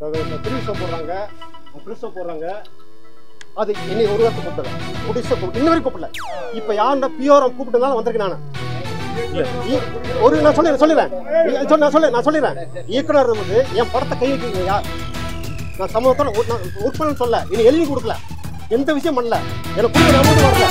ப்ரீஸை போடுறாங்க, ப்ரீஸை போடுறாங்க. அது என்னை ஒரு வாரத்தை கூப்பிடல, முடிச்ச கூப்பிட்டு இன்ன வரைக்கும் கூப்பிடல. இப்போ யாருன்னா பியோரம் கூப்பிட்டதால வந்திருக்கேன் நான். ஒரு நான் சொல்லிடுறேன் இயக்குனர் வந்து என் படத்தை கை வைக்கிறீங்க யார்? நான் சமூகத்தோட ஒர்க் பண்ணு சொல்ல, இனி எழுதி கொடுக்கல, எந்த விஷயம் பண்ணல, எனக்கு கொடுக்குற அமௌண்ட் வரல.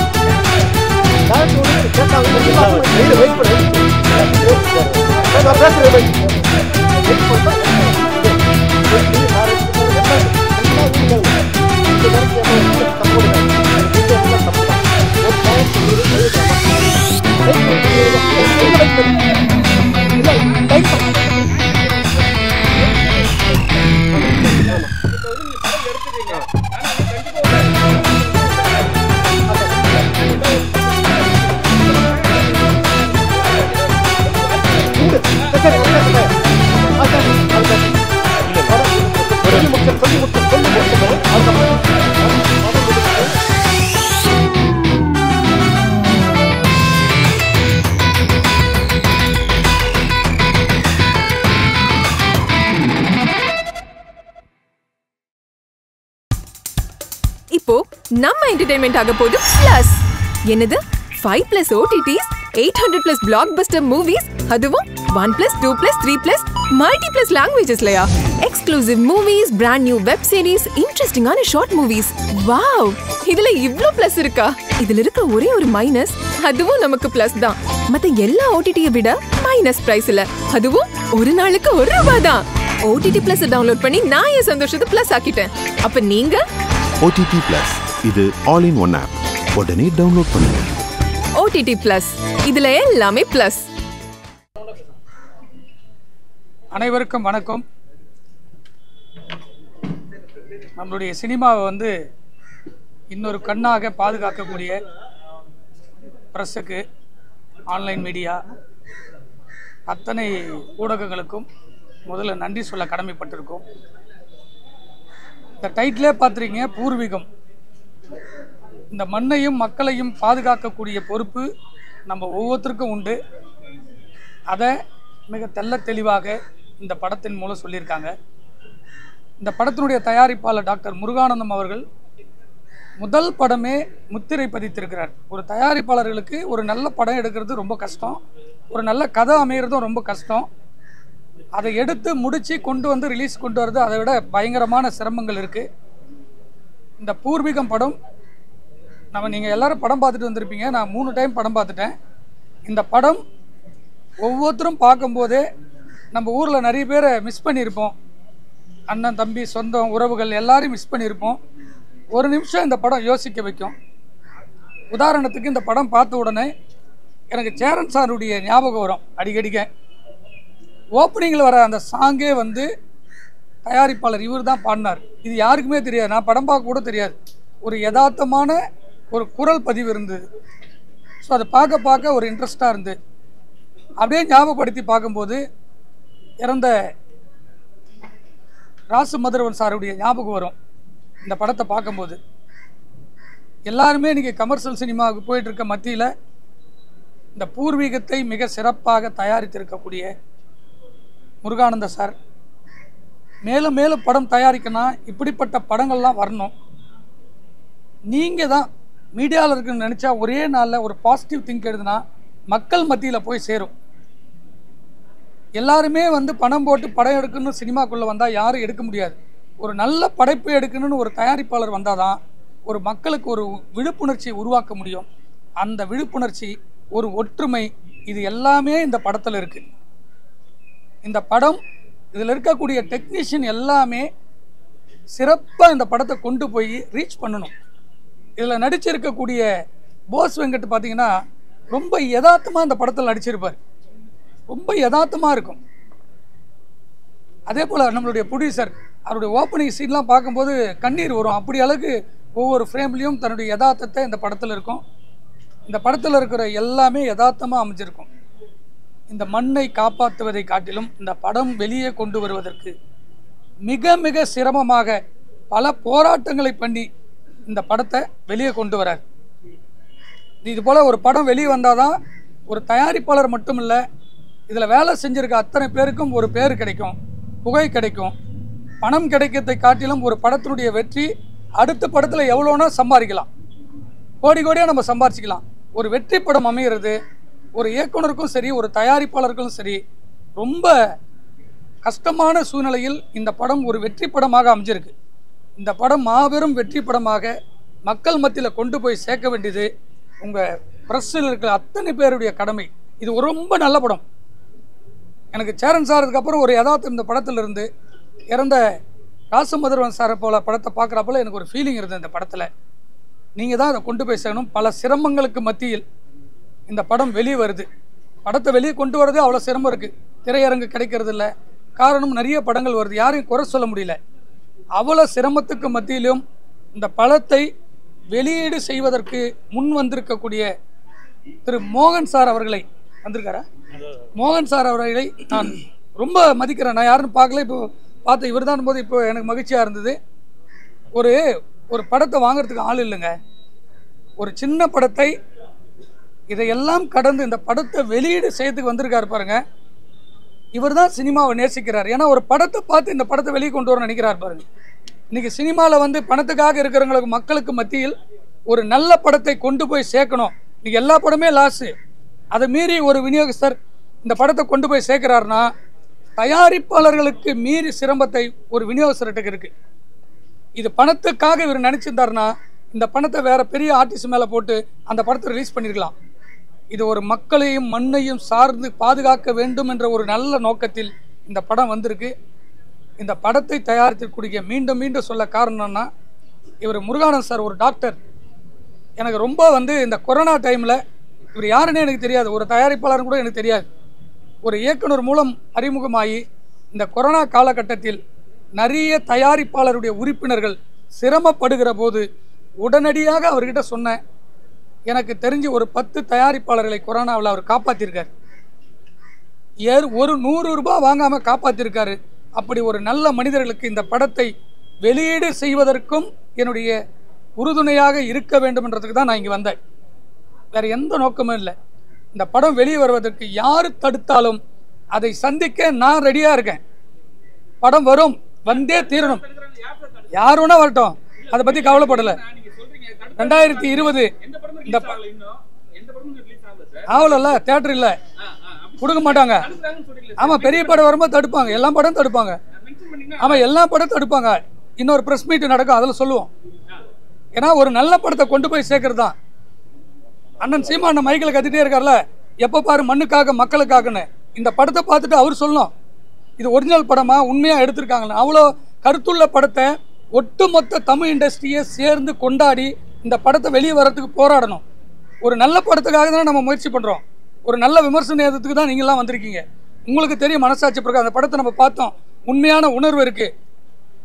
இப்போ நம்ம என்டர்டெயின்மெண்ட் ஆக போகுது பிளஸ். என்னது 5+ OTTs, 800+ blockbuster movies, அதுவும் 1+, 2+, 3+, multi+ languagesலயா? Exclusive movies, brand new web series, இன்ட்ரெஸ்டிங்கான ஷார்ட் மூவிஸ். வாவ், இதுல இவ்ளோ பிளஸ் இருக்கா? இதுல இருக்க ஒரே ஒரு மைனஸ், அதுவும் நமக்கு பிளஸ் தான். மத்த எல்லா OTT-யை விட மைனஸ் பிரைஸ் இல்ல, அதுவும் ஒரு நாளுக்கு ₹1 தான். OTT Plus டவுன்லோட் பண்ணி நான் என் சந்தோஷத்தை பிளஸ் ஆக்கிட்டேன். அப்ப நீங்க OTT Plus இது ஆல் இன் ஒன் ஆப். உடனே டவுன்லோட் பண்ணுங்க. OTT Plus இதுல எல்லாமே பிளஸ். அனைவருக்கும் வணக்கம். நம்மளுடைய சினிமாவை வந்து இன்னொரு கண்ணாக பாதுகாக்கக்கூடிய பிரஸுக்கு, ஆன்லைன் மீடியா, அத்தனை ஊடகங்களுக்கும் முதல்ல நன்றி சொல்ல கடமைப்பட்டிருக்கோம். இந்த டைட்டிலே பார்த்துருக்கீங்க, பூர்வீகம். இந்த மண்ணையும் மக்களையும் பாதுகாக்கக்கூடிய பொறுப்பு நம்ம ஒவ்வொருத்தருக்கும் உண்டு. அதை மிக தெள்ள தெளிவாக இந்த படத்தின் மூலம் சொல்லியிருக்காங்க. இந்த படத்தினுடைய தயாரிப்பாளர் டாக்டர் முருகானந்தம் அவர்கள் முதல் படமே முத்திரை பதித்திருக்கிறார். ஒரு தயாரிப்பாளர்களுக்கு ஒரு நல்ல படம் எடுக்கிறது ரொம்ப கஷ்டம், ஒரு நல்ல கதை அமைகிறதும் ரொம்ப கஷ்டம். அதை எடுத்து முடித்து கொண்டு வந்து ரிலீஸ் கொண்டு வரது அதை விட பயங்கரமான சிரமங்கள் இருக்குது. இந்த பூர்வீகம் படம் நீங்கள் எல்லோரும் படம் பார்த்துட்டு வந்திருப்பீங்க. நான் 3 டைம் படம் பார்த்துட்டேன். இந்த படம் ஒவ்வொருத்தரும் பார்க்கும்போதே நம்ம ஊரில் நிறைய பேரை மிஸ் பண்ணியிருப்போம். அண்ணன், தம்பி, சொந்தம், உறவுகள் எல்லாரையும் மிஸ் பண்ணியிருப்போம். ஒரு நிமிஷம் இந்த படம் யோசிக்க வைக்கும். உதாரணத்துக்கு இந்த படம் பார்த்த உடனே எனக்கு சேரன் சாருடைய ஞாபகம் வரும் அடிக்கடிக்க. ஓப்பனிங்கில் வர அந்த சாங்கே வந்து தயாரிப்பாளர் இவர் தான் பாடினார். இது யாருக்குமே தெரியாது, நான் படம் பார்க்க கூட தெரியாது. ஒரு யதார்த்தமான ஒரு குரல் பதிவு இருந்தது. ஸோ அதை பார்க்க பார்க்க ஒரு இன்ட்ரெஸ்டாக இருந்து அப்படியே ஞாபகப்படுத்தி பார்க்கும்போது இறந்த ராசு மதுரவன் சாருடைய ஞாபகம் வரும். இந்த படத்தை பார்க்கும்போது எல்லாருமே இன்றைக்கி கமர்ஷியல் சினிமாவுக்கு போயிட்டுருக்க மத்தியில் இந்த பூர்வீகத்தை மிக சிறப்பாக தயாரித்திருக்கக்கூடிய முருகானந்த சார் மேலும் மேலும் படம் தயாரிக்கணும், இப்படிப்பட்ட படங்கள்லாம் வரணும். நீங்கள் தான் மீடியாவில் இருக்குன்னு நினச்சா ஒரே நாளில் ஒரு பாசிட்டிவ் திங்க் எழுதுனா மக்கள் மத்தியில் போய் சேரும். எல்லாருமே வந்து பணம் போட்டு படம் எடுக்கணும்னு சினிமாக்குள்ளே வந்தால் யாரும் எடுக்க முடியாது. ஒரு நல்ல படைப்பு எடுக்கணும்னு ஒரு தயாரிப்பாளர் வந்தால் தான் ஒரு மக்களுக்கு ஒரு விழிப்புணர்ச்சியை உருவாக்க முடியும். அந்த விழிப்புணர்ச்சி, ஒரு ஒற்றுமை, இது எல்லாமே இந்த படத்தில் இருக்குது. இந்த படம், இதில் இருக்கக்கூடிய டெக்னீஷியன் எல்லாமே சிறப்பாக இந்த படத்தை கொண்டு போய் ரீச் பண்ணணும். இதில் நடிச்சிருக்கக்கூடிய போஸ் வெங்கட் பார்த்திங்கன்னா ரொம்ப யதார்த்தமாக இந்த படத்தில் நடிச்சிருப்பார். ரொம்ப யதார்த்தமாக இருக்கும். அதே போல் நம்மளுடைய ப்ரொடியூசர் அவருடைய ஓப்பனிங் சீன்லாம் பார்க்கும்போது கண்ணீர் வரும். அப்படி அளவுக்கு ஒவ்வொரு ஃப்ரேம்லேயும் தன்னுடைய யதார்த்தத்தை இந்த படத்தில் இருக்கும். இந்த படத்தில் இருக்கிற எல்லாமே யதார்த்தமாக அமைஞ்சிருக்கும். இந்த மண்ணை காப்பாற்றுவதை காட்டிலும் இந்த படம் வெளியே கொண்டு வருவதற்கு மிக மிக சிரமமாக பல போராட்டங்களை பண்ணி இந்த படத்தை வெளியே கொண்டு வரார். இது போல் ஒரு படம் வெளியே வந்தால் தான் ஒரு தயாரிப்பாளர் மட்டும் இல்லை, இதில் வேலை செஞ்சுருக்க அத்தனை பேருக்கும் ஒரு பேர் கிடைக்கும், புகை கிடைக்கும். பணம் கிடைக்கிறதை காட்டிலும் ஒரு படத்தினுடைய வெற்றி அடுத்த படத்தில் எவ்வளோனா சம்பாதிக்கலாம், கோடி கோடியாக நம்ம சம்பாதிச்சிக்கலாம். ஒரு வெற்றி படம் அமைகிறது ஒரு இயக்குனருக்கும் சரி ஒரு தயாரிப்பாளருக்கும் சரி ரொம்ப கஷ்டமான சூழ்நிலையில் இந்த படம் ஒரு வெற்றி படமாக அமைஞ்சிருக்கு. இந்த படம் மாபெரும் வெற்றி படமாக மக்கள் மத்தியில் கொண்டு போய் சேர்க்க வேண்டியது உங்கள் ப்ரெஸ்ஸில் இருக்கிற அத்தனை பேருடைய கடமை. இது ரொம்ப நல்ல படம். எனக்கு சேரன் சார் அதுக்கப்புறம் ஒரு யதார்த்தம் இந்த படத்தில் இருந்து இறந்த ராசமதுரவன் சாரை போல படத்தை பார்க்குறப்பல எனக்கு ஒரு ஃபீலிங் இருந்தது. இந்த படத்தில் நீங்கள் தான் அதை கொண்டு போய் சேர்க்கணும். பல சிரமங்களுக்கு மத்தியில் இந்த படம் வெளியே வருது. படத்தை வெளியே கொண்டு வரதே அவ்வளோ சிரமம் இருக்குது. திரையரங்கு கிடைக்கிறது இல்லை. காரணம் நிறைய படங்கள் வருது, யாரையும் குறை சொல்ல முடியல. அவ்வளோ சிரமத்துக்கு மத்தியிலும் இந்த படத்தை வெளியீடு செய்வதற்கு முன் வந்திருக்கக்கூடிய திரு மோகன் சார் அவர்களை வந்திருக்காரா மோகன் சார் அவர்களை நான் ரொம்ப மதிக்கிறேன். நான் யாருன்னு பார்க்கல, இப்போ பார்த்து இவர் தான் போது இப்போ எனக்கு மகிழ்ச்சியாக இருந்தது. ஒரு படத்தை வாங்கிறதுக்கு ஆள் இல்லைங்க. ஒரு சின்ன படத்தை இதையெல்லாம் கடந்து இந்த படத்தை வெளியீடு செய்யறதுக்கு வந்திருக்காரு பாருங்க. இவர் தான் சினிமாவை நேசிக்கிறார். ஏன்னா ஒரு படத்தை பார்த்து இந்த படத்தை வெளியே கொண்டு வர நினைக்கிறார் பாருங்க. இன்னைக்கு சினிமாவில் வந்து பணத்துக்காக இருக்கிறவங்களுக்கு மக்களுக்கு மத்தியில் ஒரு நல்ல படத்தை கொண்டு போய் சேர்க்கணும். இன்னைக்கு எல்லா படமே லாஸு. அதை மீறி ஒரு விநியோகஸ்தர் இந்த படத்தை கொண்டு போய் சேர்க்கிறாருன்னா தயாரிப்பாளர்களுக்கு மீறி சிரமத்தை ஒரு விநியோகஸ்தர்கிட்ட இருக்கு. இது பணத்துக்காக இவர் நினைச்சிருந்தாருன்னா இந்த பணத்தை வேற பெரிய ஆர்டிஸ்ட் மேலே போட்டு அந்த படத்தை ரிலீஸ் பண்ணியிருக்கலாம். இது ஒரு மக்களையும் மண்ணையும் சார்ந்து பாதுகாக்க வேண்டும் என்ற ஒரு நல்ல நோக்கத்தில் இந்த படம் வந்திருக்கு. இந்த படத்தை தயாரித்திருக்கூடிய மீண்டும் மீண்டும் சொல்ல காரணம்னா இவர் முருகானந்த் சார் ஒரு டாக்டர். எனக்கு ரொம்ப வந்து இந்த கொரோனா டைமில் இவர் யாருன்னே எனக்கு தெரியாது, ஒரு தயாரிப்பாளரும் கூட எனக்கு தெரியாது. ஒரு இயக்குனர் மூலம் அறிமுகமாகி இந்த கொரோனா காலகட்டத்தில் நிறைய தயாரிப்பாளருடைய உறுப்பினர்கள் சிரமப்படுகிற போது உடனடியாக அவர்கிட்ட சொன்னேன். எனக்கு தெரிஞ்சு ஒரு 10 தயாரிப்பாளர்களை கொரோனாவில் அவர் காப்பாற்றிருக்கார். ஒரு 100 ரூபாய் வாங்காமல் காப்பாற்றிருக்காரு. அப்படி ஒரு நல்ல மனிதர்களுக்கு இந்த படத்தை வெளியீடு செய்வதற்கும் என்னுடைய உறுதுணையாக இருக்க வேண்டும் என்றதுக்கு தான் நான் இங்கே வந்தேன். வேறு எந்த நோக்கமும் இல்லை. இந்த படம் வெளியே வருவதற்கு யார் தடுத்தாலும் அதை சந்திக்க நான் ரெடியாக இருக்கேன். படம் வரும், வந்தே தீரணும். யார் வேணா வரட்டும், அதை பற்றி கவலைப்படலை. 2020 இந்த ஆவல தியேட்டர் இல்லை, கொடுக்க மாட்டாங்க. ஆமாம், பெரிய படம் வரும்போது தடுப்பாங்க, எல்லா படம் தடுப்பாங்க. ஆமாம், எல்லா படம் தடுப்பாங்க. இன்னொரு ப்ரெஸ் மீட் நடக்கும், அதில் சொல்லுவோம். ஏன்னா ஒரு நல்ல படத்தை கொண்டு போய் சேர்க்கறது தான். அண்ணன் சீமான் மைக்கில் கத்திட்டே இருக்கார்ல, எப்போ பாரு மண்ணுக்காக மக்களுக்காகன்னு. இந்த படத்தை பார்த்துட்டு அவர் சொல்லணும் இது ஒரிஜினல் படமாக உண்மையாக எடுத்திருக்காங்கன்னு. அவ்வளோ கருத்துள்ள படத்தை ஒட்டுமொத்த தமிழ் இண்டஸ்ட்ரியை சேர்ந்து கொண்டாடி இந்த படத்தை வெளியே வர்றதுக்கு போராடணும். ஒரு நல்ல படத்துக்காக தானே நம்ம முயற்சி பண்ணுறோம். ஒரு நல்ல விமர்சன நேரத்துக்கு தான் நீங்கள்லாம் வந்திருக்கீங்க. உங்களுக்கு தெரியும் மனசாட்சி பிரகாரம் அந்த படத்தை நம்ம பார்த்தோம், உண்மையான உணர்வு இருக்குது.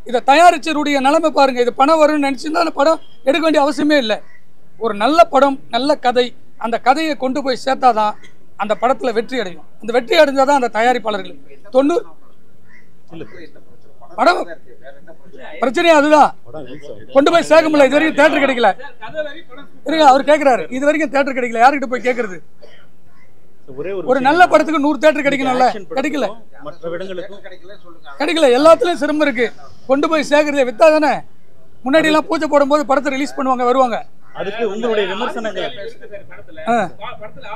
இதை தயாரிச்சருடைய நிலைமை பாருங்கள். இது பணம் வரும்னு நினச்சிருந்தா அந்த படம் எடுக்க வேண்டிய அவசியமே இல்லை. ஒரு நல்ல படம், நல்ல கதை, அந்த கதையை கொண்டு போய் சேர்த்தாதான் அந்த படத்தில் வெற்றி அடையும். அந்த வெற்றி அடைஞ்சால் தான் அந்த தயாரிப்பாளர்கள் 90 படம் பிரச்சனையே அதுதான். கொண்டு போய் சேர்க்க முடியல. இது வரைக்கும் தேட்டர் கிடைக்கல. இருங்க, அவர் கேட்குறாரு, இது வரைக்கும் தேட்டர் கிடைக்கல. யாருக்கிட்ட போய் கேட்கறது? ஒரு நல்ல படத்துக்கு 100 தேட்டர் கிடைக்கணும்ல, கிடைக்கல. கிடைக்கல. எல்லாத்துலயும் சிரமம் இருக்கு. கொண்டு போய் சேர்க்கறதே வித்தா தானே. முன்னாடி எல்லாம் பூஜை போடும் போது படத்தை ரிலீஸ் பண்ணுவாங்க, வருவாங்க. அதுக்கு உங்களுடைய விமர்சனங்கள் படத்துல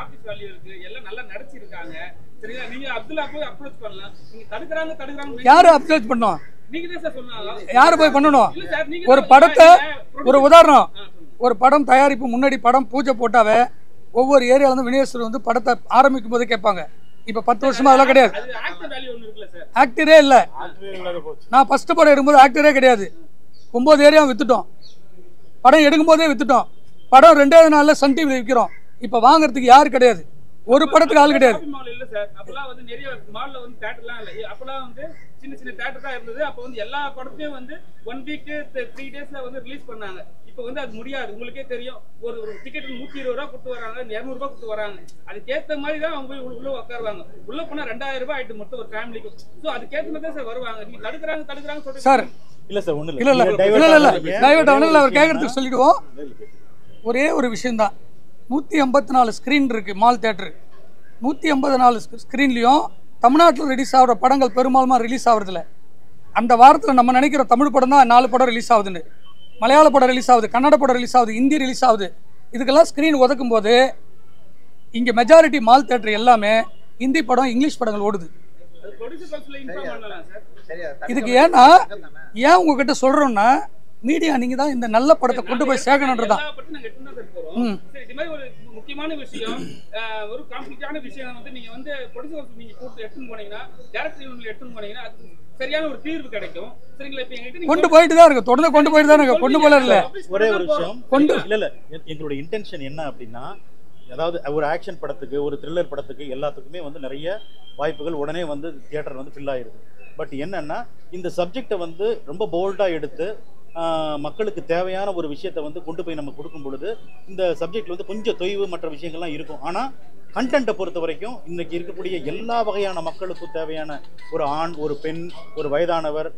ஆர்டிஸ்ட் வேல்யூ இருக்கு, எல்லாம் நல்லா நடிச்சிருக்காங்க. சரியா, நீங்க அப்துல்லா போய் அப்ரோச் பண்ணலாம். நீங்க தடுக்கறாங்க. யாரு அப்ரோச் பண்ணோம்? நீங்க தான் சார் சொன்னாங்க. யாரு போய் பண்ணணும்? ஒரு படத்தை, ஒரு உதாரணம், ஒரு படம் தயாரிப்பு முன்னாடி படம் பூஜை போட்டாவே ஒவ்வொரு ஏரியால இருந்து விநியோகஸ்தர் வந்து படத்தை ஆரம்பிக்கும் போது கேட்பாங்க. இப்ப 10 வருஷமா அதெல்லாம் கிடையாது. ஆக்டரே இல்ல. நான் ஃபர்ஸ்ட் படம் எடுக்கும்போது ஆக்டரே கிடையாது. 9 ஏரியா வித்துட்டோம். படம் எடுக்கும் போதே வித்துட்டோம். படம் 2வது நாள்ல சன் டிவி விற்கிறோம். இப்ப வாங்குறதுக்கு யாரு கிடையாது. ஒரு படத்துக்கு ஆள் கிடையாது. இல்ல சார், அப்பலாம் வந்து நிறைய மால்ல வந்து தியேட்டர்லாம் இல்ல. அப்பலாம் வந்து சின்ன சின்ன தியேட்டர் தான் இருந்தது. அப்ப வந்து எல்லா படத்தையும் வந்து 1 வீக் 3 டேஸ்ல வந்து ரிலீஸ் பண்ணாங்க. இப்ப வந்து அது முடியாது. உங்களுக்கே தெரியும், ஒரு டிக்கெட் 120 ரூபாய் கொடுத்து வராங்க, 200 ரூபாய் கொடுத்து வராங்க. அதுக்கேற்ற மாதிரி தான் அவங்க உள்ள உட்காருவாங்க. உள்ள போனா 2000 ரூபாய் ஆயிட்டு மொத்தம் ஒரு ஃபேமிலிக்கு. சோ அதுக்கேற்ற மாதிரி தான் சார் வருவாங்க. நீங்க தடுக்கறாங்க சொல்றீங்க சார். இல்ல சார், ஒண்ணு இல்ல டைவர்ட் ஆனல அவர் கேக்குறதுக்கு சொல்லிடுவோம். ஒரே ஒரு விஷயம் தான். 154 ஸ்கிரீன் இருக்கு மால் தியேட்டர். 154 ஸ்கிரீன்லயும் தமிழ்நாட்டில் ரிலீஸ் ஆகிற படங்கள் பெரும்பாலுமா ரிலீஸ் ஆகுறதில்ல. அந்த வாரத்தில் நம்ம நினைக்கிற தமிழ் படம் தான் 4 படம் ரிலீஸ் ஆகுதுன்னு, மலையாள படம் ரிலீஸ் ஆகுது, கன்னட படம் ரிலீஸ் ஆகுது, ஹிந்தி ரிலீஸ் ஆகுது. இதுக்கெல்லாம் ஸ்க்ரீன் ஒதுக்கும் போது இங்கே மெஜாரிட்டி மால் தேட்டர் எல்லாமே ஹிந்தி படம், இங்கிலீஷ் படங்கள் ஓடுது. இதுக்கு ஏன்னா ஏன் உங்ககிட்ட சொல்றோம்னா, மீடியா நீங்க தான் இந்த நல்ல படத்தை கொண்டு போய் சேர்க்கணுன்றதான். முக்கியமான விஷயம், ஒரு கான்ஃபிளிக்டான விஷயம் வந்து நீங்க வந்து ப்ரொடியூசர்ஸ் நீங்க கூட்டி எடுத்துன்னு போனீங்கன்னா, டைரக்டர் யூனிட்ல எடுத்துன்னு போனீங்கன்னா அது சரியான ஒரு தீர்வு கிடைக்கும். சரிங்களா? இப்ப எங்க கொண்டு போயிட்டு தான் இருக்கு, தொடர்ந்து கொண்டு போயிட்டு தான் இருக்கு, கொண்டு போல இல்ல. ஒரே ஒரு விஷயம், இல்ல எங்களுடைய இன்டென்ஷன் என்ன அப்படின்னா, அதாவது ஒரு ஆக்ஷன் படத்துக்கு, ஒரு த்ரில்லர் படத்துக்கு எல்லாத்துக்குமே வந்து நிறைய வாய்ப்புகள் உடனே வந்து தியேட்டர் வந்து ஃபில் ஆயிருது. பட் என்னன்னா, இந்த சப்ஜெக்டை வந்து ரொம்ப போல்டா எடுத்து மக்களுக்கு தேவையான ஒரு விஷயத்தை வந்து கொண்டு போய் நம்ம கொடுக்கும் பொழுது இந்த சப்ஜெக்ட்ல வந்து கொஞ்சம் தொய்வு மற்ற விஷயங்கள்லாம் இருக்கும். ஆனால் கண்டென்ட்டை பொறுத்த வரைக்கும் இன்னைக்கு இருக்கக்கூடிய எல்லா வகையான மக்களுக்கும் தேவையான ஒரு ஆண், ஒரு பெண், ஒரு வயதானவர்,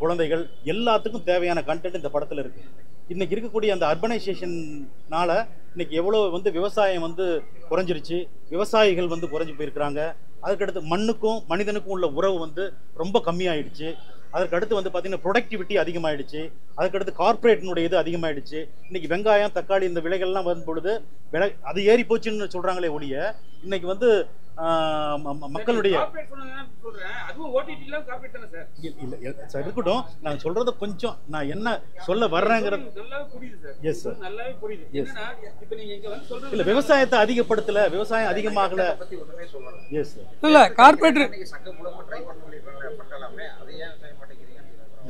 குழந்தைகள் எல்லாத்துக்கும் தேவையான கண்டென்ட் இந்த படத்தில் இருக்குது. இன்னைக்கு இருக்கக்கூடிய அந்த அர்பனைசேஷன்னால இன்னைக்கு எவ்வளோ வந்து விவசாயம் வந்து குறைஞ்சிருச்சு, விவசாயிகள் வந்து குறைஞ்சி போயிருக்கிறாங்க. அதுக்கடுத்து மண்ணுக்கும் மனிதனுக்கும் உள்ள உறவு வந்து ரொம்ப கம்மியாயிடுச்சு. அதற்கடுத்து வந்து பார்த்தீங்கன்னா ப்ரொடக்டிவிட்டி அதிகமாகிடுச்சு. அதுக்கடுத்து கார்பரேட்டினுடைய இது அதிகமாகிடுச்சு. இன்னைக்கு வெங்காயம், தக்காளி இந்த விலைகள்லாம் வரும் பொழுது அது ஏறி போச்சுன்னு சொல்கிறாங்களே ஒழிய இன்னைக்கு வந்து மக்களுடைய இருக்கட்டும். நான் சொல்றது கொஞ்சம் நான் என்ன சொல்ல வர்றேங்கிறது இல்ல, விவசாயத்தை அதிகப்படுத்தல, விவசாயம் அதிகமாகல. இல்ல கார்பரேட்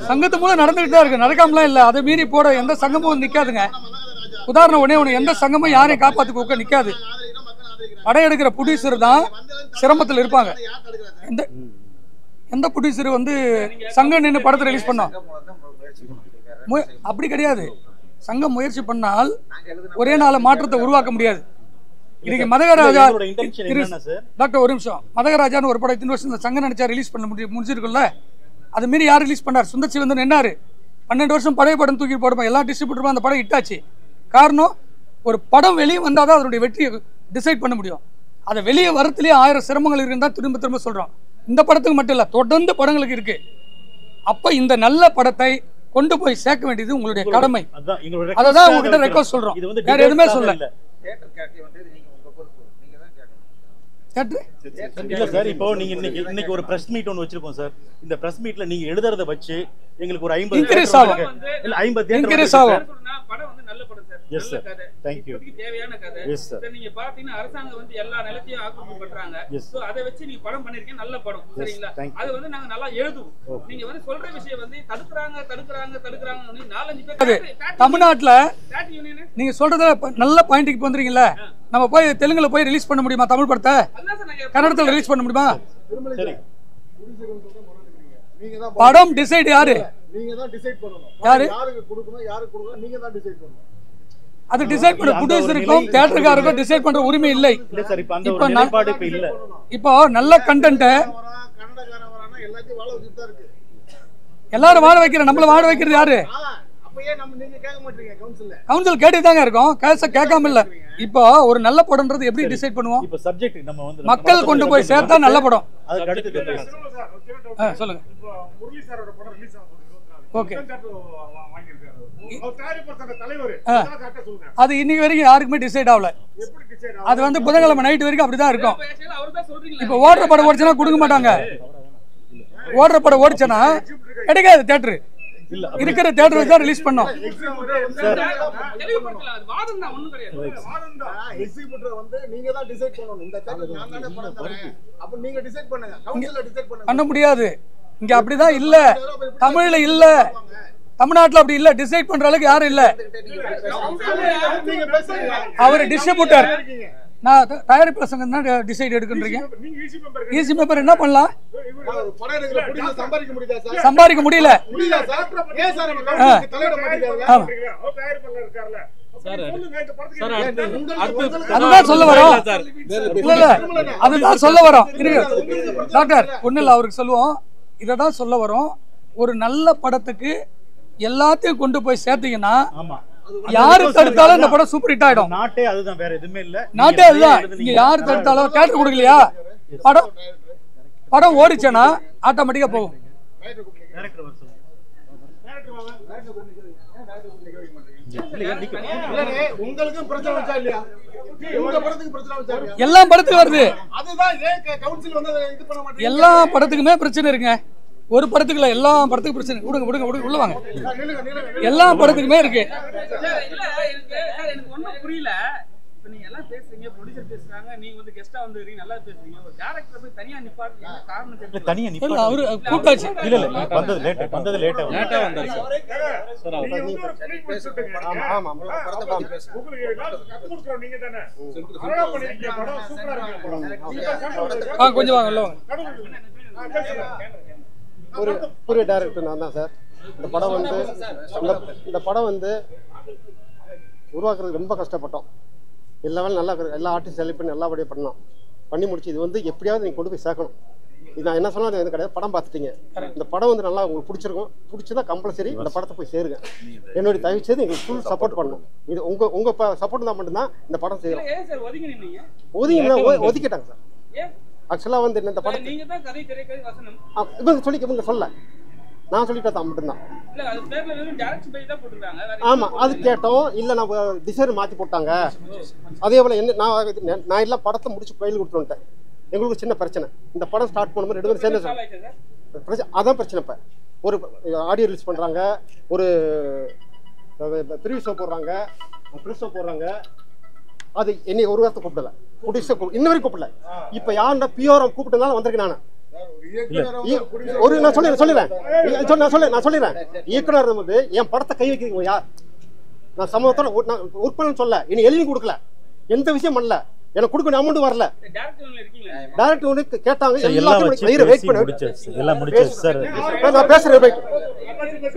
சங்கத்து மூலம் நடந்துகிட்டு தான் இருக்கு, நடக்காமலாம் இல்லை. அதை மீறி போட எந்த சங்கமும் நிற்காதுங்க. உதாரணம் ஒன்று, எந்த சங்கமும் யாரையும் காப்பாற்ற நிற்காது. படம் எடுக்கிற ப்ரொடியூசர் தான் சிரமத்தில் இருப்பாங்க. எந்த ப்ரொடியூசர் வந்து சங்கம் நின்று படத்தை ரிலீஸ் பண்ணோம் அப்படி கிடையாது. சங்கம் முயற்சி பண்ணால் ஒரே நாள மாற்றத்தை உருவாக்க முடியாது. இன்னைக்கு மதகராஜா டாக்டர் ஒரு நிமிஷம், மதகராஜான்னு ஒரு படம் இத்தனை வருஷம் சங்கம் நினைச்சா ரிலீஸ் பண்ண முடிஞ்சிருக்குல்ல. அது மாரி யார் ரிலீஸ் பண்ணார்? சுந்தர் சி வந்து நின்னாரு. 12 வருஷம் பழைய படம் தூக்கி போடுமா, எல்லா டிஸ்ட்ரிபியூட்டரும் அந்த படம் இட்டாச்சு. காரணம், ஒரு படம் வெளியே வந்தால் தான் அதனுடைய வெற்றியை டிசைட் பண்ண முடியும். அதை வெளியே வரத்துலேயே 1000 சிரமங்கள் இருக்குன்னு தான் திரும்ப திரும்ப சொல்கிறோம். இந்த படத்துக்கு மட்டும் இல்லை, தொடர்ந்து படங்களுக்கு இருக்கு. அப்போ இந்த நல்ல படத்தை கொண்டு போய் சேர்க்க வேண்டியது உங்களுடைய கடமை. அதை தான் உங்ககிட்ட ரெக்வஸ்ட் சொல்கிறோம், வேற எதுவுமே சொல்லல. இல்ல சார், இப்போ நீங்க இன்னைக்கு ஒரு பிரஸ் மீட் ஒன்று வச்சிருக்கோம் சார். இந்த பிரஸ் மீட்ல நீங்க எழுதுறத வச்சு எங்களுக்கு ஒரு 50 இன்கிரீஸ் ஆகும். படம் வந்து நல்ல படம் sir. Yes sir, thank you. தேவையான கதை. Yes sir. நீங்க பாத்தீங்கன்னா அரசாங்கம் வந்து எல்லா நிலத்தையும் ஆக்கிரமிப்பு பண்றாங்க. சோ அதை வச்சு நீங்க படம் பண்ணிருக்கீங்க, நல்ல படம். சரிங்களா? அது வந்து நாங்க நல்லா எழுதுவோம். நீங்க வந்து சொல்ற விஷயம் வந்து தடுக்குறாங்க 4-5 பேர் தமிழ்நாட்டுல நீங்க சொல்றத நல்ல பாயிண்ட்க்கு வந்துறீங்கல்ல. நம்ம போய் தெலுங்குல போய் ரிலீஸ் பண்ண முடியுமா தமிழ் படத்தை? கன்னடத்துல ரிலீஸ் பண்ண முடியுமா? சரி, படம் டிசைட் யாரு? நீங்க தான் டிசைட் பண்ணணும். யாருக்கு கொடுக்கணும், யாருக்கு கொடுக்கணும், நீங்க தான் டிசைட் பண்ணணும். அது டிசைட் பண்ண ப்ரொடியூசருக்கும் தியேட்டர்காரருக்கும் டிசைட் பண்ற உரிமை இல்லை. இப்போ நல்ல கண்டென்ட் கன்னடக்காரன் வரானா எல்லாத்தையும் வாழ வச்சுட்டு தான் இருக்கு. எல்லாரும் வாழ வைக்கிற, நம்மள வாழ வைக்கிறது யாரு? அப்பயே நம்ம நீங்க கேட்க மாட்டீங்க. கவுன்சில் கேட்டுதாங்க இருக்கோம், கேட்காம இல்ல. இப்போ ஒரு நல்ல படம்ன்றது எப்படி டிசைட் பண்ணுவோம்? இப்போ சப்ஜெக்ட் நம்ம வந்து மக்கள் கொண்டு போய் சேர்த்தா நல்ல படம். அதுக்கு அடுத்து சொல்லுங்க. இப்போ முரளி சாரோட படம் ரிலீஸ் ஆகுது. ஓகே, தலைவர் அது இன்னைக்கு வரைக்கும் யாருக்குமே டிசைட் ஆகல. அது வந்து புதன்கிழமை நைட் வரைக்கும் அப்படிதான் இருக்கும். இப்போ ஓடுற படம் ஓடிச்சுன்னா கொடுக்க மாட்டாங்க. ஓடுற படம் ஓடிச்சுன்னா கிடைக்காது. தியேட்டர் இருக்கிற தியேட்டர் தான் ரிலீஸ் பண்ணோம். பண்ண முடியாது. இங்க அப்படிதான் இல்ல, தமிழ்ல இல்ல, தமிழ்நாட்டுல அப்படி இல்ல. டிசைட் பண்ற அளவுக்கு யாரும் இல்ல. அவர் டிஸ்ட்ரிபியூட்டர், நான் தயாரிப்பு சங்கம் தான் டிசைட் எடுக்கன்றீங்க. ஈசி மெம்பர் என்ன பண்ணலாம்? சம்பாதிக்க முடியல. அதுதான் சொல்ல வரோம். இல்ல அதுதான் சொல்ல வரோம். டாக்டர் ஒண்ணு இல்ல, அவருக்கு சொல்லுவோம். இததான் சொல்ல வரோம். ஒரு நல்ல படத்துக்கு எல்லாத்தையும் கொண்டு போய் சேர்த்தீங்கன்னா யாரு தடுத்தாலும் இந்த படம் சூப்பர் ஹிட் ஆயிடும். நாட்டே அதுதான், வேற எதுவுமே இல்ல. நாட்டே அதுதான். நீங்க யாரு தடுத்தாலும் தியேட்டர் கொடுக்கலையா, படம் ஓடிச்சேன்னா ஆட்டோமேட்டிக்கா போகும். டைரக்டர் வர சொல்லுங்க. உங்களுக்கும் பிரச்சனை வச்சா இல்லையா? உங்க படத்துக்கு பிரச்சனை வச்சா இல்லையா? எல்லா படத்துக்கும் வருது. அதுதான் ஏன் கவுன்சில் வந்து இது பண்ண மாட்டேங்குது? எல்லா படத்துக்குமே பிரச்சனை இருக்குங்க. ஒரு படத்துக்கு இல்ல, எல்லா படத்துக்கும் பிரச்சனை. விடுங்க உள்ள வாங்க. எல்லா படத்துக்குமே இருக்கு. எனக்கு ஒன்றும் புரியல. இப்போ நீங்க எல்லாம் பேசுறீங்க, ப்ரொடியூசர் பேசுறாங்க, நீங்க வந்து கெஸ்டா வந்து நல்லா பேசுறீங்க. ஒரு டைரக்டர் போய் தனியா நிப்பாட்டு என்ன காரணம் தெரியல. தனியா இல்ல நிப்பாட்டு. அவரு கூட்டாச்சு. இல்ல வந்தது லேட்டா வந்தாரு சார். நீங்க வந்து ஒரு ஃபிலிம் பேசுறீங்க. ஆமா உங்களுக்கு எல்லாரும் கத்து கொடுக்கறோம் நீங்க தானே. அழகா பண்ணிருக்கீங்க படம், சூப்பரா இருக்கு படம். கொஞ்சம் வாங்க, உள்ள வாங்க. ஒரு டைரக்டர் நான் தான் சார். இந்த படம் வந்து இந்த படம் வந்து உருவாக்குறதுக்கு ரொம்ப கஷ்டப்பட்டோம். எல்லா வேலையும் நல்லா எல்லா ஆர்டிஸ்ட் செலக்ட் பண்ணி நல்லபடியாக பண்ணி முடிச்சு இது வந்து எப்படியாவது நீங்கள் கொண்டு போய் சேர்க்கணும். இது நான் என்ன சொன்னாலும் எது கிடையாது. படம் பார்த்துட்டீங்க. இந்த படம் வந்து நல்லா உங்களுக்கு பிடிச்சிருக்கும். பிடிச்சதா கம்பல்சரி இந்த படத்தை போய் சேருங்க. என்னுடைய தயவு செய்து எங்களுக்கு ஃபுல் சப்போர்ட் பண்ணணும். இது உங்க சப்போர்ட் தான் மட்டும்தான் இந்த படம் செய்யணும். ஏன் சார் ஒதுங்கி நின்னீங்க? ஒதுக்கிட்டாங்க சார். ஏன்? ஆக்சுவலாக வந்து இந்த படம் நீங்க தான் கதை திரைக்கதை வசனம். இவங்க சொல்ல நான் சொல்லிட்டா தான் மட்டும்தான். இல்ல அது பேர்ல வெறும் டைரக்ட் பை தான் போட்டுருக்காங்க. ஆமா அது கேட்டோம். இல்ல நான் டிசைன் மாத்தி போட்டாங்க. அதே போல என்ன நான் எல்லாம் படத்தை முடிச்சு கையில் கொடுத்து வந்துட்டேன். எங்களுக்கு சின்ன பிரச்சனை. இந்த படம் ஸ்டார்ட் பண்ணும்போது 2 பேரும் சேர்ந்து அதான் பிரச்சனை. இப்ப ஒரு ஆடியோ ரிலீஸ் பண்றாங்க, ஒரு ப்ரிவியூ ஷோ போடுறாங்க, அது என்னை ஒரு வாரத்தை கூப்பிடல. இன்ன வரைக்கும் கூப்பிடல. இப்ப யாருன்னா பியோரம் கூப்பிட்டதுனால வந்திருக்கேன் நான். நான் சொல்லிடுறேன். இயக்குனர் வந்து என் படத்தை கை வைக்கிறீங்க யார்? நான் சமூகத்தோட உற்பத்தி சொல்ல இனி எழுதி கொடுக்கல, எந்த விஷயம் பண்ணல, எனக்கு கொடுக்கணும் அமௌண்ட் வரல. டைரக்டர் ஒன்று கேட்டாங்க. நான் பேசுறேன்.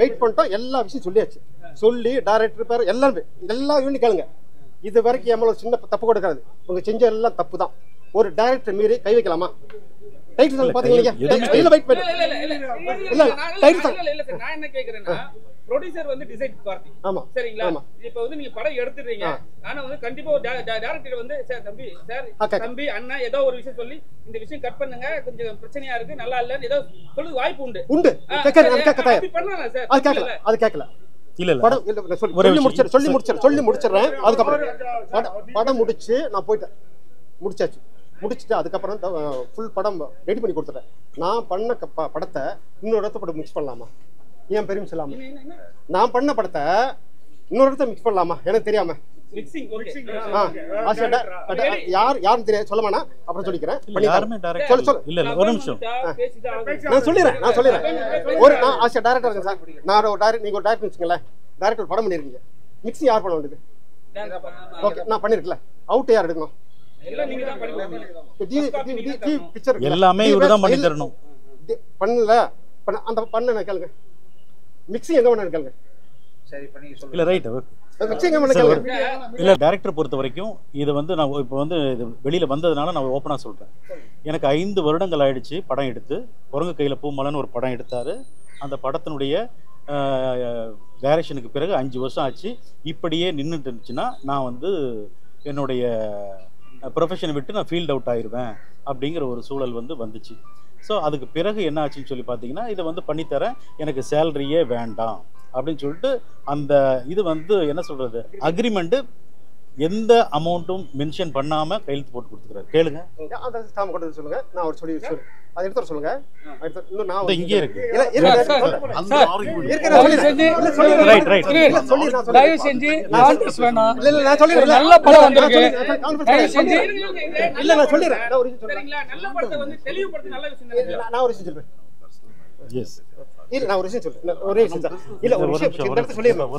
வெயிட் பண்ணிட்டோம். எல்லா விஷயம் சொல்லியாச்சு. சொல்லி டைரக்டர் பேர் எல்லா யூனிட் கேளுங்க. இது வரைக்கும் என் மேல ஒரு சின்ன தப்பு கொடுக்காது. உங்க செஞ்ச எல்லாம் தப்பு தான். ஒரு டைரக்டர் மீறி கை வைக்கலாமா? டைட்டில் பாத்தீங்க. நான் என்ன கேக்குறேன்னா, ப்ரொடியூசர் வந்து டிசைட் பார்ட்டி. ஆமா சரிங்களா? இப்போ வந்து நீங்க படம் எடுத்துறீங்க. ஆனா வந்து கண்டிப்பா டைரக்டர் வந்து சார் தம்பி அண்ணா ஏதோ ஒரு விஷயம் சொல்லி இந்த விஷயம் கட் பண்ணுங்க, கொஞ்சம் பிரச்சனையா இருக்கு, நல்லா இல்லன்னு ஏதோ சொல்ல வாய்ப்பு உண்டு. அப்படி பண்ணலாம் சார். அது கேட்கல. சொல்லி முடிச்சிடுறேன். அதுக்கப்புறம் படம் முடிச்சு நான் போயிட்டேன். முடிச்சுட்டு அதுக்கப்புறம் ஃபுல் படம் ரெடி பண்ணி கொடுத்துட்டேன். நான் பண்ண படத்தை இன்னொரு இடத்த போட்டு மிக்ஸ் பண்ணலாமா? ஏன் பெருமிஷம் இல்லாம நான் பண்ண படத்தை இன்னொரு இடத்த மிக்ஸ் பண்ணலாமா? எனக்கு தெரியாம யாரும் தெரியாது சொல்ல அப்புறம் சொல்லிக்கிறேன். நான் சொல்லிடுறேன். நான் ஆஸ் டைரக்டர் இருக்கேன் சார். நான் ஒரு டைரக்டர், நீங்க ஒரு டைரக்டர் வச்சுங்களேன். டைரக்டர் படம் பண்ணிருக்கீங்க. மிக்ஸிங் யார் பண்ண வேண்டியது? ஓகே நான் பண்ணிருக்கல. அவுட் யார் எடுக்கணும்? எல்லாமே இவர்தான் பண்ணி தரணும். பண்ணல அந்த பண்ண கேளுங்க. மிக்ஸிங் எங்க வேணா கேளுங்க. இல்ல ரைட். இல்ல டைரக்டர் பொறுத்த வரைக்கும் இது வந்து நான் இப்போ வந்து இது வெளியில வந்ததுனால நான் ஓப்பனா சொல்றேன். எனக்கு 5 வருடங்கள் ஆயிடுச்சு படம் எடுத்து. குரங்கு கையில பூமலைன்னு ஒரு படம் எடுத்தாரு. அந்த படத்தினுடைய டைரக்ஷனுக்கு பிறகு 5 வருஷம் ஆச்சு. இப்படியே நின்றுட்டு இருந்துச்சுன்னா நான் வந்து என்னுடைய ப்ரொஃபஷனை விட்டு நான் ஃபீல்ட் அவுட் ஆயிடுவேன் அப்படிங்கிற ஒரு சூழல் வந்து வந்துச்சு. ஸோ அதுக்கு பிறகு என்ன ஆச்சுன்னு சொல்லி பார்த்தீங்கன்னா, இதை வந்து பண்ணித்தரேன், எனக்கு சேலரியே வேண்டாம் அப்படின்னு சொல்லிட்டு அந்த இது வந்து என்ன சொல்கிறது, அக்ரிமெண்ட்டு எந்த அமௌண்ட்டும் மென்ஷன் பண்ணாமல் கையெழுத்து போட்டு கொடுத்துக்கிறாரு. கேளுங்க. சொல்லுங்க. நான் அவர் சொல்லி அதை எடுத்து சொல்லுங்க. இங்கே இருக்கு. நல்ல படம் வந்திருக்கு. இல்ல நான் சொல்லிடுறேன். நான் ஒரு விஷயம் சொல்றேன். இல்ல நான் ஒரு விஷயம் சொல்றேன். ஒரே விஷயம் இல்ல ஒரு விஷயம் இந்த இடத்துல சொல்லிடுறேன்.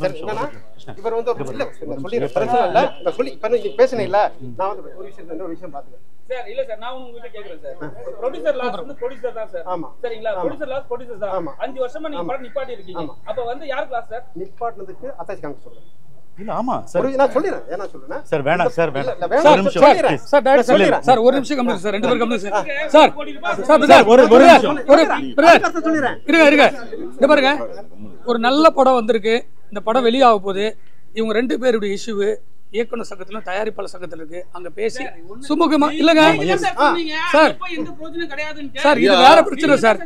இவர் வந்து சொல்லிடுறேன். பிரச்சனை இல்ல. நான் சொல்லி இப்ப நீங்க பேசணும் இல்ல. நான் வந்து ஒரு விஷயம் பாத்துக்கிறேன் சார். இல்ல சார், நான் உங்ககிட்ட கேக்குறேன் சார். ப்ரொடியூசர் லாஸ் வந்து ப்ரொடியூசர் தான் சார். ஆமா சரிங்களா? ப்ரொடியூசர் லாஸ் ப்ரொடியூசர் தான். 5 வருஷமா நீங்க படம் நிப்பாட்டி இருக்கீங்க. அப்ப வந்து யாருக்கு லாஸ் சார்? நிப்பாட்டினதுக்கு அத்தாச்சி காங்க சொல்றேன். இல்ல ஆமா சார், நான் சொல்லிறேன். ஏனா சொல்றேன் சார். வேணாம் சார், வேணாம். ஒரு நிமிஷம் சார், டைரக்ட் சொல்லிறேன் சார். ஒரு நிமிஷம் கம்ப்ளீட் சார். 2 பேர் கம்ப்ளீட் சார். சார் ஒரு நிமிஷம். சொல்லிறேன். இருங்க. இங்க பாருங்க. ஒரு நல்ல படம் வந்திருக்கு. இந்த படம் வெளியாக போகுது. இவங்க 2 பேருடைய இஷ்யூ இயக்குனர் சங்கத்திலும் தயாரிப்பாளர் சங்கத்தில் இருக்கு. அங்க பேசி சுமூகமா இல்லங்க சார். சார் இது வேற பிரச்சனை சார்.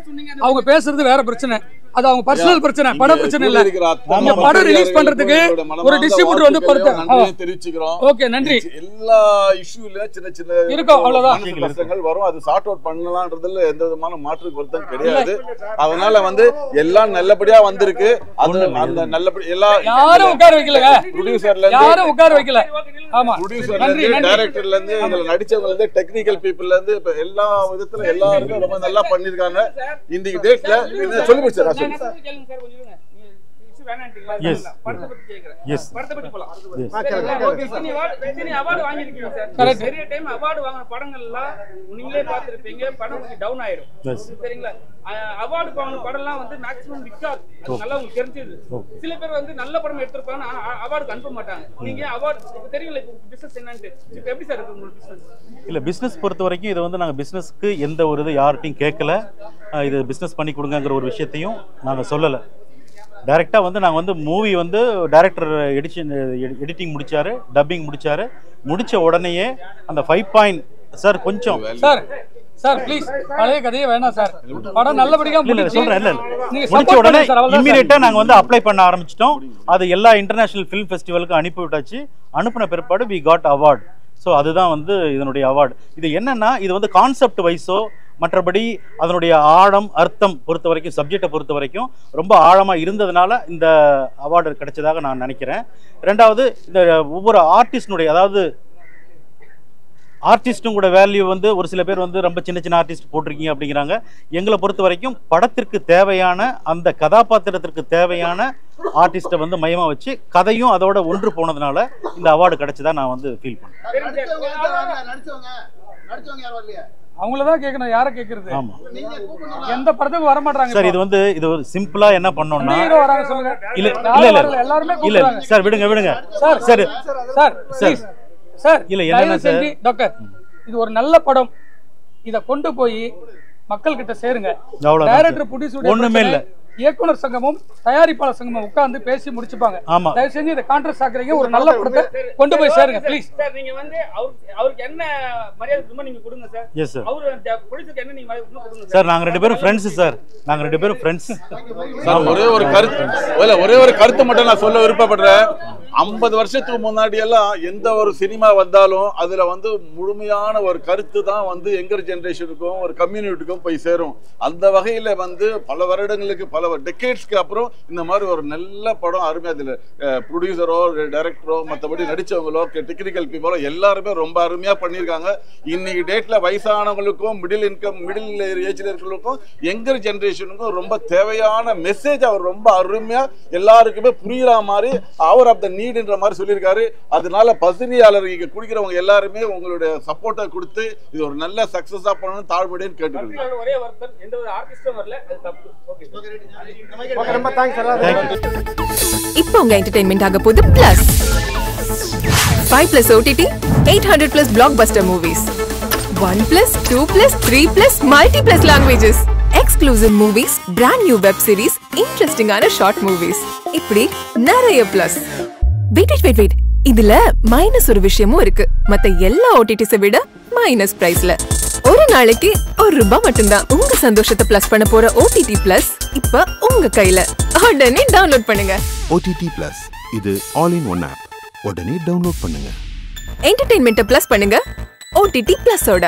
அவங்க பேசுறது வேற பிரச்சனை. அது அவங்க பர்சனல் பிரச்சனை, பட பிரச்சனை இல்ல. இந்த படம் ரிலீஸ் பண்றதுக்கு ஒரு டிஸ்ட்ரிபியூட்டர் வந்து பொறுத்து தெரிவிச்சுக்கிறோம். ஓகே, நன்றி. எல்லா இஷ்யூல சின்ன சின்ன இருக்கும், அவ்வளவுதான். கஷ்டங்கள் வரும், அது சார்ட் அவுட் பண்ணலாம்ன்றதுல எந்த விதமான மாற்று கருத்தும் கிடையாது. அதனால வந்து எல்லாம் நல்லபடியா வந்திருக்கு. அது அந்த நல்லபடி எல்லா யாரும் உட்கார வைக்கலங்க, ப்ரொடியூசர்ல இருந்து யாரும் உட்கார வைக்கல. ஆமா, ப்ரொடியூசர்ல இருந்து டைரக்டர்ல இருந்து இதுல நடிச்சவங்கல இருந்து டெக்னிக்கல் பீப்பிள்ல இருந்து இப்ப எல்லா விதத்துல எல்லாரும் ரொம்ப நல்லா பண்ணிருக்காங்க. இந்த டேட்ல சொல்லி முடிச்சா சில பேர் வந்து நல்ல படம் எடுத்திருப்பாங்க, அவார்டுக்கு அனுப்ப மாட்டாங்க. நீங்க அவார்டு தெரியல பிசினஸ் என்னன்னு. இப்ப எப்படி சார் இருக்கு உங்களுக்கு பிசினஸ்? இல்ல, பிசினஸ் பொறுத்த வரைக்கும் இது வந்து நாங்க பிசினஸ்க்கு எந்த ஒரு இது யார்ட்டையும் கேட்கல. இது பிசினஸ் பண்ணி கொடுங்கிற ஒரு விஷயத்தையும் நாங்க சொல்லல. டைரெக்டாக வந்து நாங்கள் வந்து மூவி வந்து டைரக்டர் எடிட்டிங் முடிச்சாரு, டப்பிங் முடிச்சாரு. முடிச்ச உடனேயே அந்த 5 பாயிண்ட் சார் கொஞ்சம் சார் ப்ளீஸ் பழைய கதையே வேணாம் சார். படம் நல்லபடியா சொல்றேன். முடிச்ச உடனே இம்மீடியட்டா நாங்க வந்து அப்ளை பண்ண ஆரம்பிச்சிட்டோம். அது எல்லா இன்டர்நேஷனல் ஃபிலிம் ஃபெஸ்டிவலுக்கும் அனுப்பி விட்டாச்சு. அனுப்பின பிற்பாடு வி காட் அவார்ட். ஸோ அதுதான் வந்து இதனுடைய அவார்டு. இது என்னன்னா, இது வந்து கான்செப்ட் வைஸோ மற்றபடி அதனுடைய ஆழம் அர்த்தம் பொறுத்த வரைக்கும், சப்ஜெக்டை பொறுத்த வரைக்கும் ரொம்ப ஆழமாக இருந்ததுனால இந்த அவார்டு கிடைச்சதாக நான் நினைக்கிறேன். ரெண்டாவது, இந்த ஒவ்வொரு ஆர்டிஸ்டினுடைய, அதாவது ஆர்டிஸ்ட்டும் கூட வேல்யூ வந்து ஒரு சில பேர் வந்து ரொம்ப சின்ன சின்ன ஆர்டிஸ்ட் போட்டிருக்கீங்க அப்படிங்கிறாங்க. எங்களை பொறுத்த வரைக்கும் படத்திற்கு தேவையான அந்த கதாபாத்திரத்திற்கு தேவையான ஆர்டிஸ்ட்டை வந்து மையமாக வச்சு கதையும் அதோட ஒன்று போனதுனால இந்த அவார்டு கிடைச்சதா நான் வந்து ஃபீல் பண்ணேன். அவங்களதான் கேட்கணும், யாரை கேட்கறது? ஆமா, எந்த படத்துக்கு வர மாட்டாங்க சார். இது வந்து இது ஒரு சிம்பிளா என்ன பண்ணோம்னா, இல்ல எல்லாருமே இல்ல சார், விடுங்க sir. Sir sir sir sir இல்ல என்னன்னா சார், டாக்டர் இது ஒரு நல்ல படம், இத கொண்டு போய் மக்கள் கிட்ட சேருங்க. டைரக்டர் ப்ரொடியூசர் ஒண்ணுமே இல்ல, இயக்குனர் சங்கமும் தயாரிப்பாளர் சங்கமும் உட்கார்ந்து பேசி முடிச்சுப்பாங்க. தயவு செஞ்சு இதை கான்ட்ராக்ட் ஆக்குறீங்க, ஒரு நல்ல படத்தை கொண்டு போய் சேருங்க ப்ளீஸ். சார் நீங்க வந்து அவருக்கு என்ன மரியாதை சும்மா நீங்க கொடுங்க சார். Yes sir. அவர் ப்ரொடியூசருக்கு என்ன நீங்க மரியாதை கொடுங்க சார். நாங்க ரெண்டு பேரும் ஃப்ரெண்ட்ஸ் சார், நாங்க ரெண்டு பேரும் ஃப்ரெண்ட்ஸ். ஒரே ஒரு கருத்து மட்டும் நான் சொல்ல விருப்பப்படுறேன். 50 வருஷத்துக்கு முன்னாடி எல்லாம் எந்த ஒரு சினிமா வந்தாலும் அதுல வந்து முழுமையான ஒரு கருத்து தான் வந்து யங்கர் ஜெனரேஷனுக்கும் ஒரு கம்யூனிட்டிக்கும் போய் சேரும். அந்த வகையில வந்து பல வருடங்களுக்கு பல டெக்கேட்ஸ்க்கு அப்புறம் இந்த மாதிரி ஒரு நல்ல படம் அருமையா, இதுல ப்ரொடியூசரோ டைரக்டரோ மற்றபடி நடிச்சவங்களோ டெக்னிக்கல் பீப்புளோ எல்லாருமே ரொம்ப அருமையா பண்ணியிருக்காங்க. இன்னைக்கு டேட்ல வயசானவங்களுக்கும் மிடில் ஏஜ்ல இருக்கிறவங்களுக்கும் யங்கர் ஜெனரேஷனுக்கும் ரொம்ப தேவையான மெசேஜ் அவர் ரொம்ப அருமையா எல்லாருக்குமே புரியுற மாதிரி அவர் ஆஃப் த நீட்ன்ற மாதிரி சொல்லியிருக்காரு. அதனால பசுமையாளர் இங்க குடிக்கிறவங்க எல்லாருமே உங்களுடைய சப்போர்ட்டை கொடுத்து இது ஒரு நல்ல சக்சஸா பண்ணணும் தாழ்மையுடன் கேட்டுக்கிறேன். ஒரே ஒருத்தர் எந்த ஒரு ஆர்டிஸ்டும் வரல, அது தப்பு. ஓகே, ரொம்ப தேங்க்ஸ் எல்லாரும். இப்போ உங்க என்டர்டெயின்மெண்ட் ஆக போகுது plus 5+ OTT, 800+ blockbuster movies, 1+, 2+, 3+, multi+ languages, exclusive movies, brand new web series, interesting ஆன short movies, இப்படி நிறைய பிளஸ். வெயிட் இதுல மைனஸ் ஒரு விஷயமும் இருக்கு. மத்த எல்லா OTTs விட மைனஸ் பிரைஸ்ல ஒரு நாளைக்கு ₹1 மட்டும்தான். உங்க சந்தோஷத்தை பிளஸ் பண்ண போற OTT பிளஸ் இப்ப உங்க கையில. உடனே டவுன்லோட் பண்ணுங்க. OTT Plus இது ஆல் இன் ஒன் ஆப். உடனே டவுன்லோட் பண்ணுங்க. என்டர்டெயின்மெண்ட்டை பிளஸ் பண்ணுங்க OTT பிளஸோட.